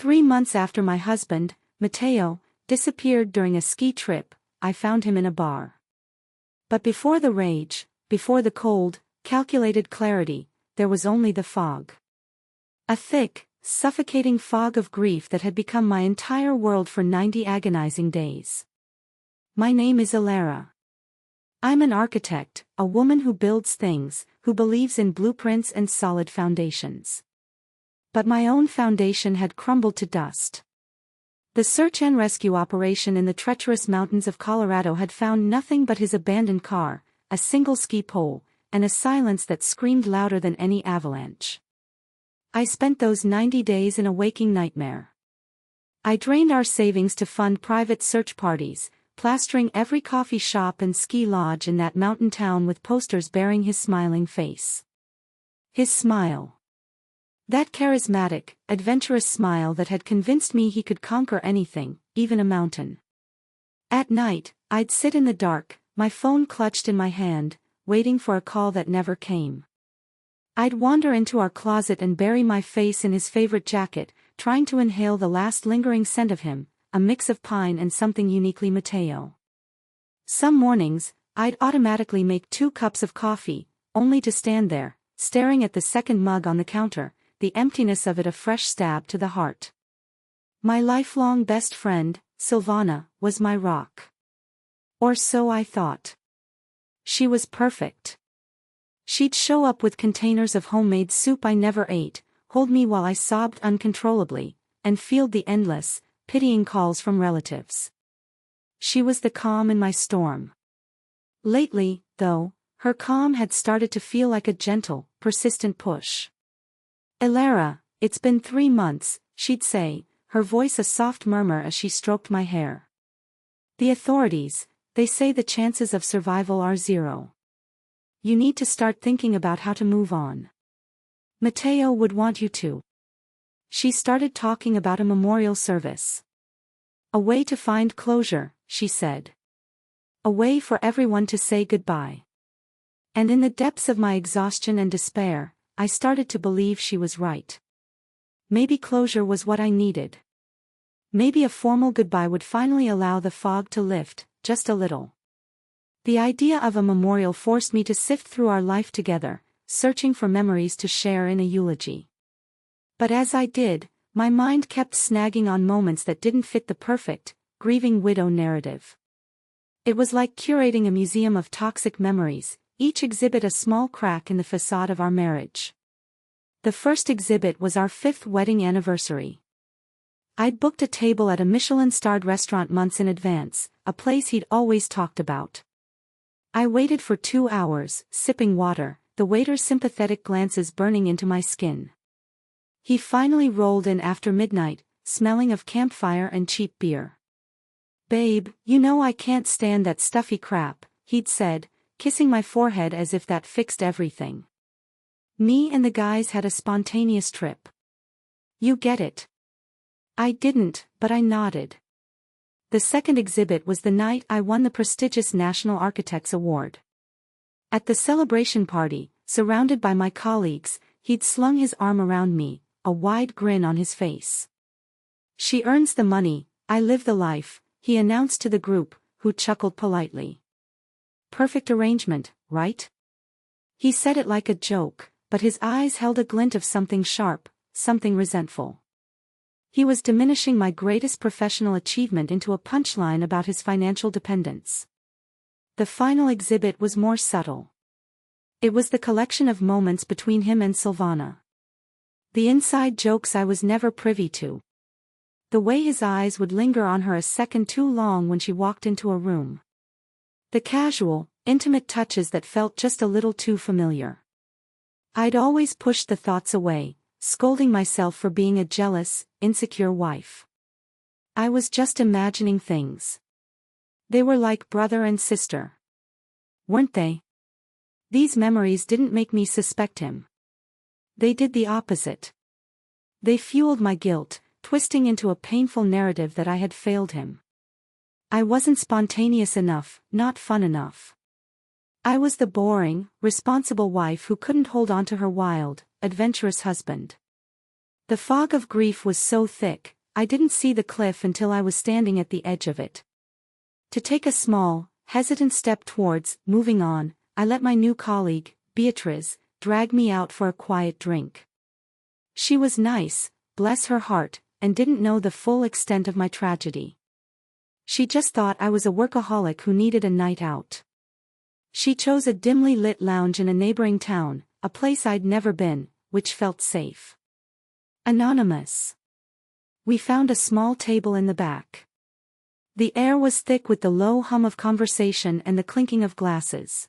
3 months after my husband, Matteo, disappeared during a ski trip, I found him in a bar. But before the rage, before the cold, calculated clarity, there was only the fog. A thick, suffocating fog of grief that had become my entire world for 90 agonizing days. My name is Aita. I'm an architect, a woman who builds things, who believes in blueprints and solid foundations. But my own foundation had crumbled to dust. The search and rescue operation in the treacherous mountains of Colorado had found nothing but his abandoned car, a single ski pole, and a silence that screamed louder than any avalanche. I spent those 90 days in a waking nightmare. I drained our savings to fund private search parties, plastering every coffee shop and ski lodge in that mountain town with posters bearing his smiling face. His smile. That charismatic, adventurous smile that had convinced me he could conquer anything, even a mountain. At night, I'd sit in the dark, my phone clutched in my hand, waiting for a call that never came. I'd wander into our closet and bury my face in his favorite jacket, trying to inhale the last lingering scent of him, a mix of pine and something uniquely Matteo. Some mornings, I'd automatically make 2 cups of coffee, only to stand there, staring at the second mug on the counter, the emptiness of it a fresh stab to the heart. My lifelong best friend, Silvana, was my rock. Or so I thought. She was perfect. She'd show up with containers of homemade soup I never ate, hold me while I sobbed uncontrollably, and field the endless, pitying calls from relatives. She was the calm in my storm. Lately, though, her calm had started to feel like a gentle, persistent push. Aita, it's been 3 months, she'd say, her voice a soft murmur as she stroked my hair. The authorities, they say the chances of survival are 0. You need to start thinking about how to move on. Matteo would want you to. She started talking about a memorial service. A way to find closure, she said. A way for everyone to say goodbye. And in the depths of my exhaustion and despair, I started to believe she was right. Maybe closure was what I needed. Maybe a formal goodbye would finally allow the fog to lift, just a little. The idea of a memorial forced me to sift through our life together, searching for memories to share in a eulogy. But as I did, my mind kept snagging on moments that didn't fit the perfect, grieving widow narrative. It was like curating a museum of toxic memories, each exhibit a small crack in the facade of our marriage. The first exhibit was our 5th wedding anniversary. I'd booked a table at a Michelin-starred restaurant months in advance, a place he'd always talked about. I waited for 2 hours, sipping water, the waiter's sympathetic glances burning into my skin. He finally rolled in after midnight, smelling of campfire and cheap beer. "Babe, you know I can't stand that stuffy crap," he'd said, kissing my forehead as if that fixed everything. Me and the guys had a spontaneous trip. "You get it." I didn't, but I nodded. The second exhibit was the night I won the prestigious National Architects Award. At the celebration party, surrounded by my colleagues, he'd slung his arm around me, a wide grin on his face. "She earns the money, I live the life," he announced to the group, who chuckled politely. Perfect arrangement, right? He said it like a joke, but his eyes held a glint of something sharp, something resentful. He was diminishing my greatest professional achievement into a punchline about his financial dependence. The final exhibit was more subtle. It was the collection of moments between him and Silvana. The inside jokes I was never privy to. The way his eyes would linger on her a second too long when she walked into a room. The casual, intimate touches that felt just a little too familiar. I'd always pushed the thoughts away, scolding myself for being a jealous, insecure wife. I was just imagining things. They were like brother and sister. Weren't they? These memories didn't make me suspect him. They did the opposite. They fueled my guilt, twisting into a painful narrative that I had failed him. I wasn't spontaneous enough, not fun enough. I was the boring, responsible wife who couldn't hold on to her wild, adventurous husband. The fog of grief was so thick, I didn't see the cliff until I was standing at the edge of it. To take a small, hesitant step towards moving on, I let my new colleague, Beatrice, drag me out for a quiet drink. She was nice, bless her heart, and didn't know the full extent of my tragedy. She just thought I was a workaholic who needed a night out. She chose a dimly lit lounge in a neighboring town, a place I'd never been, which felt safe. Anonymous. We found a small table in the back. The air was thick with the low hum of conversation and the clinking of glasses.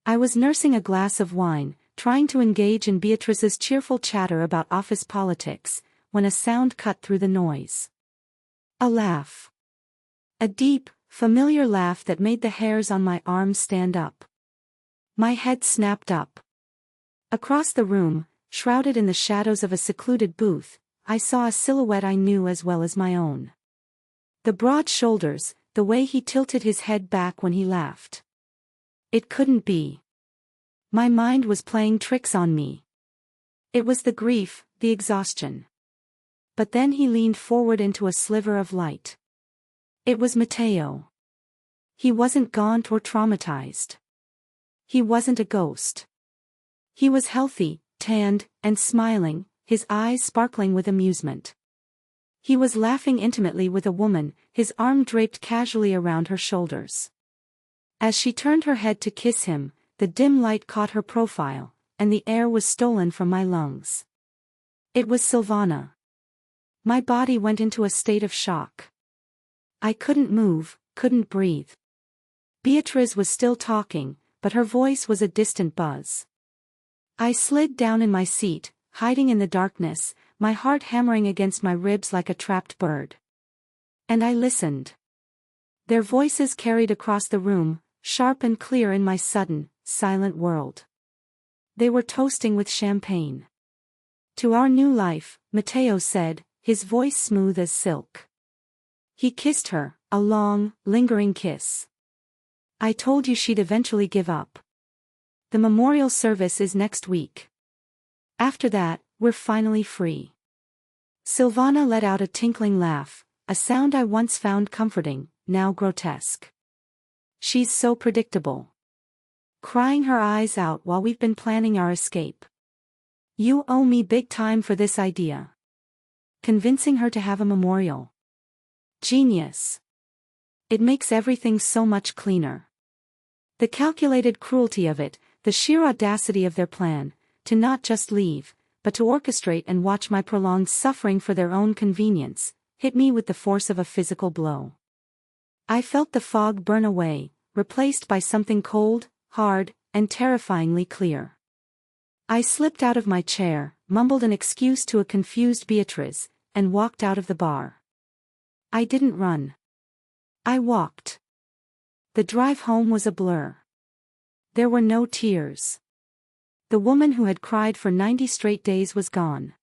I was nursing a glass of wine, trying to engage in Beatrice's cheerful chatter about office politics, when a sound cut through the noise. A laugh. A deep, familiar laugh that made the hairs on my arms stand up. My head snapped up. Across the room, shrouded in the shadows of a secluded booth, I saw a silhouette I knew as well as my own. The broad shoulders, the way he tilted his head back when he laughed. It couldn't be. My mind was playing tricks on me. It was the grief, the exhaustion. But then he leaned forward into a sliver of light. It was Matteo. He wasn't gaunt or traumatized. He wasn't a ghost. He was healthy, tanned, and smiling, his eyes sparkling with amusement. He was laughing intimately with a woman, his arm draped casually around her shoulders. As she turned her head to kiss him, the dim light caught her profile, and the air was stolen from my lungs. It was Silvana. My body went into a state of shock. I couldn't move, couldn't breathe. Beatrice was still talking, but her voice was a distant buzz. I slid down in my seat, hiding in the darkness, my heart hammering against my ribs like a trapped bird. And I listened. Their voices carried across the room, sharp and clear in my sudden, silent world. They were toasting with champagne. To our new life, Matteo said, his voice smooth as silk. He kissed her, a long, lingering kiss. I told you she'd eventually give up. The memorial service is next week. After that, we're finally free. Silvana let out a tinkling laugh, a sound I once found comforting, now grotesque. She's so predictable. Crying her eyes out while we've been planning our escape. You owe me big time for this idea. Convincing her to have a memorial. Genius. It makes everything so much cleaner. The calculated cruelty of it, the sheer audacity of their plan, to not just leave, but to orchestrate and watch my prolonged suffering for their own convenience, hit me with the force of a physical blow. I felt the fog burn away, replaced by something cold, hard, and terrifyingly clear. I slipped out of my chair, mumbled an excuse to a confused Beatrice, and walked out of the bar. I didn't run. I walked. The drive home was a blur. There were no tears. The woman who had cried for 90 straight days was gone.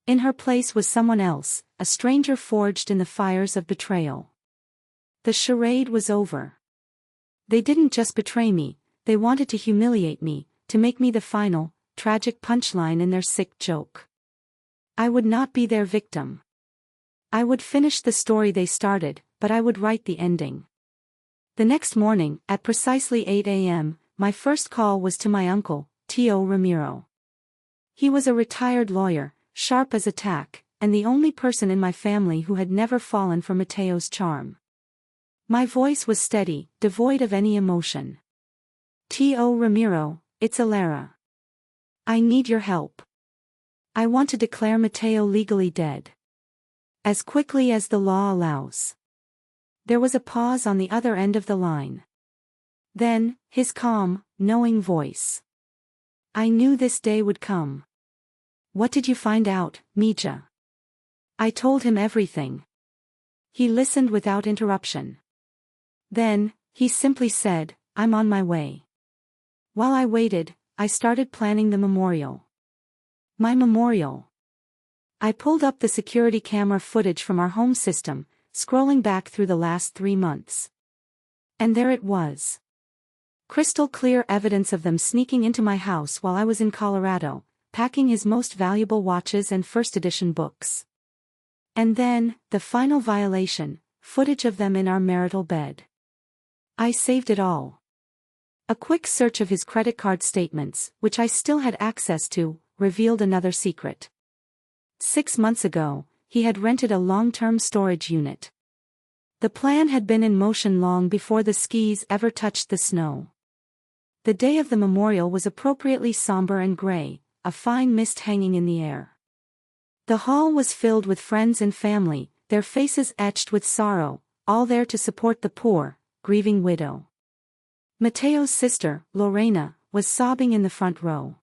In her place was someone else, a stranger forged in the fires of betrayal. The charade was over. They didn't just betray me, they wanted to humiliate me, to make me the final, tragic punchline in their sick joke. I would not be their victim. I would finish the story they started, but I would write the ending. The next morning, at precisely 8 a.m., my first call was to my uncle, Tio Ramiro. He was a retired lawyer, sharp as a tack, and the only person in my family who had never fallen for Matteo's charm. My voice was steady, devoid of any emotion. Tio Ramiro, it's Alara. I need your help. I want to declare Matteo legally dead. As quickly as the law allows. There was a pause on the other end of the line. Then, his calm, knowing voice. I knew this day would come. What did you find out, Mija? I told him everything. He listened without interruption. Then, he simply said, I'm on my way. While I waited, I started planning the memorial. My memorial. I pulled up the security camera footage from our home system, scrolling back through the last 3 months. And there it was. Crystal clear evidence of them sneaking into my house while I was in Colorado, packing his most valuable watches and first edition books. And then, the final violation, footage of them in our marital bed. I saved it all. A quick search of his credit card statements, which I still had access to, revealed another secret. 6 months ago, he had rented a long-term storage unit. The plan had been in motion long before the skis ever touched the snow. The day of the memorial was appropriately somber and gray, a fine mist hanging in the air. The hall was filled with friends and family, their faces etched with sorrow, all there to support the poor, grieving widow. Matteo's sister, Lorena, was sobbing in the front row.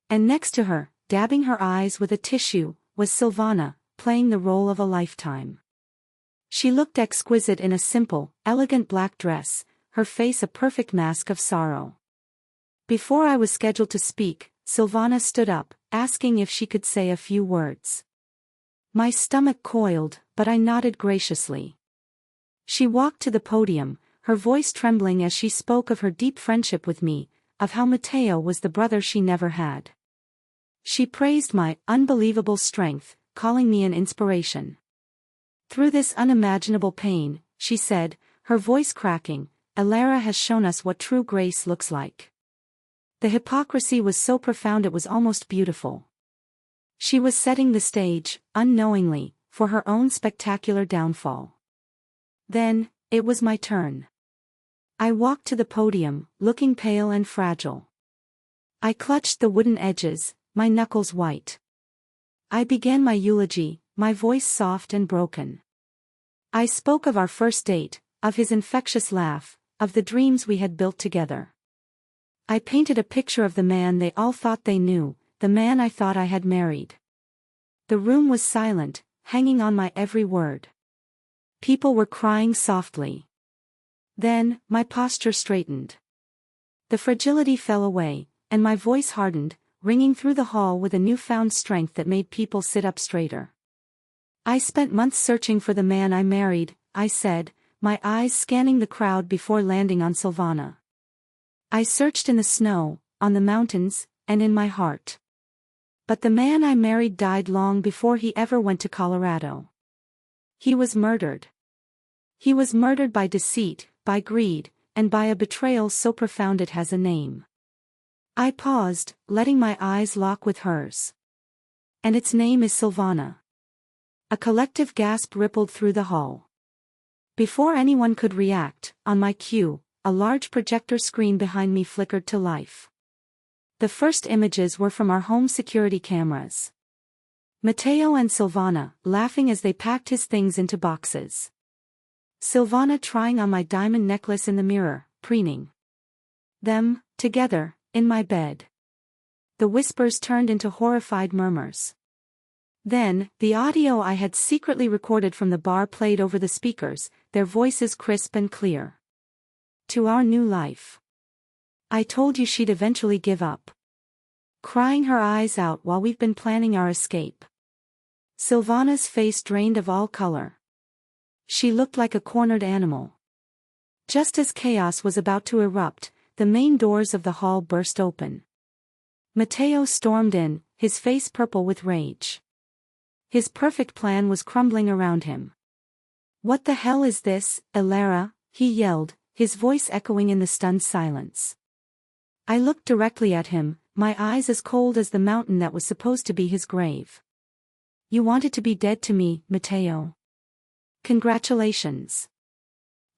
And next to her, dabbing her eyes with a tissue, was Silvana, playing the role of a lifetime. She looked exquisite in a simple, elegant black dress, her face a perfect mask of sorrow. Before I was scheduled to speak, Silvana stood up, asking if she could say a few words. My stomach coiled, but I nodded graciously. She walked to the podium, her voice trembling as she spoke of her deep friendship with me, of how Matteo was the brother she never had. She praised my unbelievable strength, calling me an inspiration. Through this unimaginable pain, she said, her voice cracking, Alara has shown us what true grace looks like. The hypocrisy was so profound it was almost beautiful. She was setting the stage, unknowingly, for her own spectacular downfall. Then, it was my turn. I walked to the podium, looking pale and fragile. I clutched the wooden edges, my knuckles white. I began my eulogy, my voice soft and broken. I spoke of our first date, of his infectious laugh, of the dreams we had built together. I painted a picture of the man they all thought they knew, the man I thought I had married. The room was silent, hanging on my every word. People were crying softly. Then, my posture straightened. The fragility fell away, and my voice hardened, ringing through the hall with a newfound strength that made people sit up straighter. I spent months searching for the man I married, I said, my eyes scanning the crowd before landing on Silvana. I searched in the snow, on the mountains, and in my heart. But the man I married died long before he ever went to Colorado. He was murdered. He was murdered by deceit, by greed, and by a betrayal so profound it has a name. I paused, letting my eyes lock with hers. And its name is Silvana. A collective gasp rippled through the hall. Before anyone could react, on my cue, a large projector screen behind me flickered to life. The first images were from our home security cameras. Matteo and Silvana, laughing as they packed his things into boxes. Silvana trying on my diamond necklace in the mirror, preening. Them, together, in my bed. The whispers turned into horrified murmurs. Then, the audio I had secretly recorded from the bar played over the speakers, their voices crisp and clear. To our new life. I told you she'd eventually give up. Crying her eyes out while we've been planning our escape. Silvana's face drained of all color. She looked like a cornered animal. Just as chaos was about to erupt, the main doors of the hall burst open. Matteo stormed in, his face purple with rage. His perfect plan was crumbling around him. What the hell is this, Alara? He yelled, his voice echoing in the stunned silence. I looked directly at him, my eyes as cold as the mountain that was supposed to be his grave. You wanted to be dead to me, Matteo. Congratulations.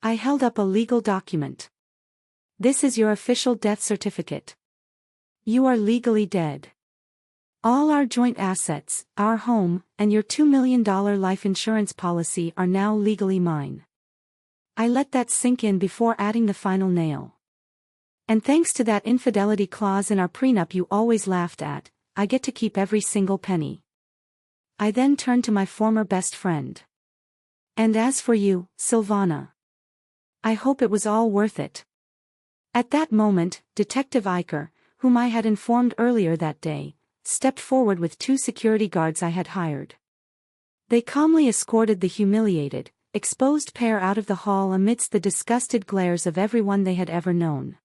I held up a legal document. This is your official death certificate. You are legally dead. All our joint assets, our home, and your $2 million life insurance policy are now legally mine. I let that sink in before adding the final nail. And thanks to that infidelity clause in our prenup you always laughed at, I get to keep every single penny. I then turned to my former best friend. And as for you, Silvana. I hope it was all worth it. At that moment, Detective Eicher, whom I had informed earlier that day, stepped forward with 2 security guards I had hired. They calmly escorted the humiliated, exposed pair out of the hall amidst the disgusted glares of everyone they had ever known.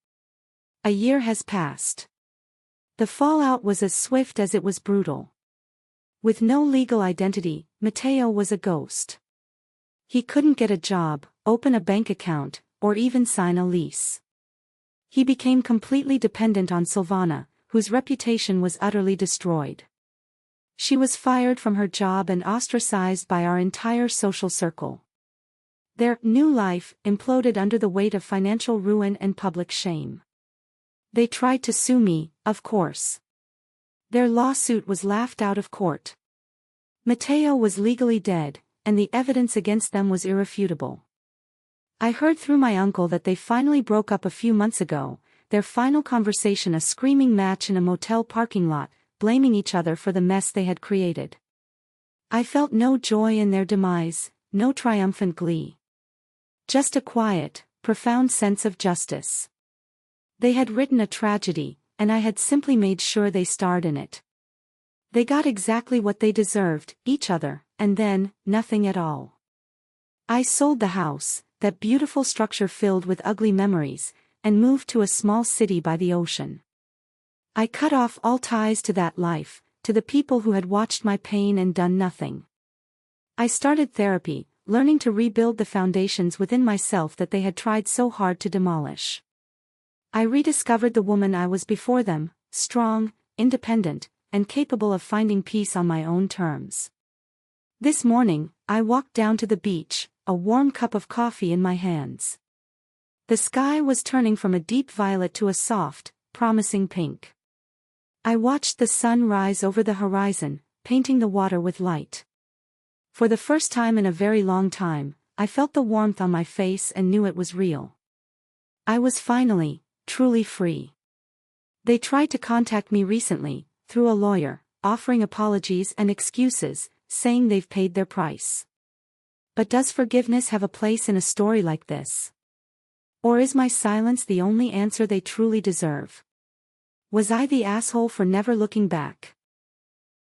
A year has passed. The fallout was as swift as it was brutal. With no legal identity, Matteo was a ghost. He couldn't get a job, open a bank account, or even sign a lease. He became completely dependent on Silvana, whose reputation was utterly destroyed. She was fired from her job and ostracized by our entire social circle. Their new life imploded under the weight of financial ruin and public shame. They tried to sue me, of course. Their lawsuit was laughed out of court. Matteo was legally dead, and the evidence against them was irrefutable. I heard through my uncle that they finally broke up a few months ago, their final conversation a screaming match in a motel parking lot, blaming each other for the mess they had created. I felt no joy in their demise, no triumphant glee. Just a quiet, profound sense of justice. They had written a tragedy, and I had simply made sure they starred in it. They got exactly what they deserved, each other, and then, nothing at all. I sold the house, that beautiful structure filled with ugly memories, and moved to a small city by the ocean. I cut off all ties to that life, to the people who had watched my pain and done nothing. I started therapy, learning to rebuild the foundations within myself that they had tried so hard to demolish. I rediscovered the woman I was before them, strong, independent, and capable of finding peace on my own terms. This morning, I walked down to the beach, a warm cup of coffee in my hands. The sky was turning from a deep violet to a soft, promising pink. I watched the sun rise over the horizon, painting the water with light. For the first time in a very long time, I felt the warmth on my face and knew it was real. I was finally, truly free. They tried to contact me recently, through a lawyer, offering apologies and excuses, saying they've paid their price. But does forgiveness have a place in a story like this? Or is my silence the only answer they truly deserve? Was I the asshole for never looking back?